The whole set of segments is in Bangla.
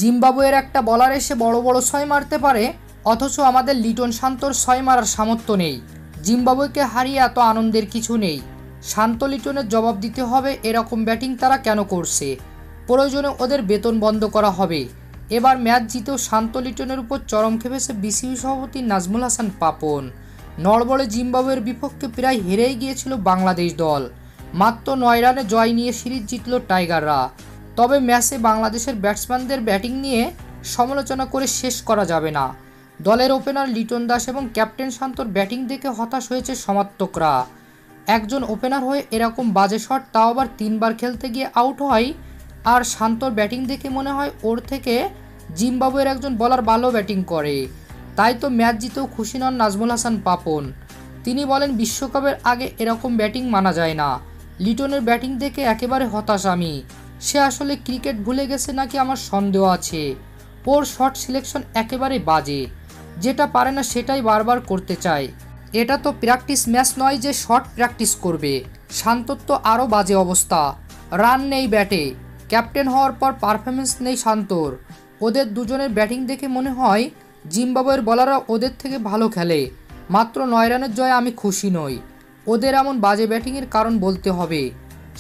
জিম্বাবুয়ের একটা বলার এসে বড় বড় ছয় মারতে পারে, অথচ আমাদের লিটন শান্তর ছয় মারার সামর্থ্য নেই। জিম্বাবুয়েকে হারিয়ে এত আনন্দের কিছু নেই। শান্ত লিটনের জবাব দিতে হবে এরকম ব্যাটিং তারা কেন করছে। প্রয়োজনে ওদের বেতন বন্ধ করা হবে। এবার ম্যাচ জিতেও শান্ত লিটনের উপর চরম খেপেছে বিসিবি সভাপতি নাজমুল হাসান পাপন। নড়বড়ে জিম্বাবুয়ের বিপক্ষে প্রায় হেরেই গিয়েছিল বাংলাদেশ দল। মাত্র 9 রানে জয় নিয়ে সিরিজ জিতল টাইগাররা। তবে ম্যাচে বাংলাদেশের ব্যাটসম্যানদের ব্যাটিং নিয়ে সমালোচনা করে শেষ করা যাবে না। দলের ওপেনার লিটন দাস এবং ক্যাপ্টেন শান্তর ব্যাটিং দেখে হতাশ হয়েছে সমর্থকরা। একজন ওপেনার হয়ে এরকম বাজে শট, তাও আবার 3 বার খেলতে গিয়ে আউট হয়। আর শান্তর ব্যাটিং দেখে মনে হয় ওর থেকে জিম্বাবুয়ের একজন বলার ভালো ব্যাটিং করে। তাই তো ম্যাচ জিতেও খুশি নন নাজমুল হাসান পাপন। তিনি বলেন, বিশ্বকাপের আগে এরকম ব্যাটিং মানা যায় না। লিটনের ব্যাটিং দেখে একেবারে হতাশ আমি। সে আসলে ক্রিকেট ভুলে গেছে নাকি আমার সন্দেহ আছে। ওর শট সিলেকশন একেবারে বাজে, যেটা পারে না সেটাই বারবার করতে চায়। এটা তো প্র্যাকটিস ম্যাচ নয় যে শট প্র্যাকটিস করবে। শান্তর তো আরও বাজে অবস্থা। রান নেই ব্যাটে, ক্যাপ্টেন হওয়ার পর পারফরমেন্স নেই শান্তর। ওদের দুজনের ব্যাটিং দেখে মনে হয় জিম্বাবুয়ের বলাররা ওদের থেকে ভালো খেলে। মাত্র 9 রানের জয়ে আমি খুশি নই। ওদের এমন বাজে ব্যাটিংয়ের কারণ বলতে হবে।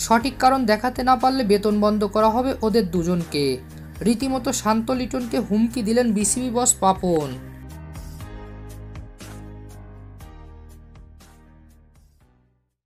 সঠিক কারণ দেখাতে না পারলে বেতন বন্ধ করা হবে ওদের দুজনকে। রীতিমতো শান্ত লিটনকে হুমকি দিলেন বিসিবি বস পাপন।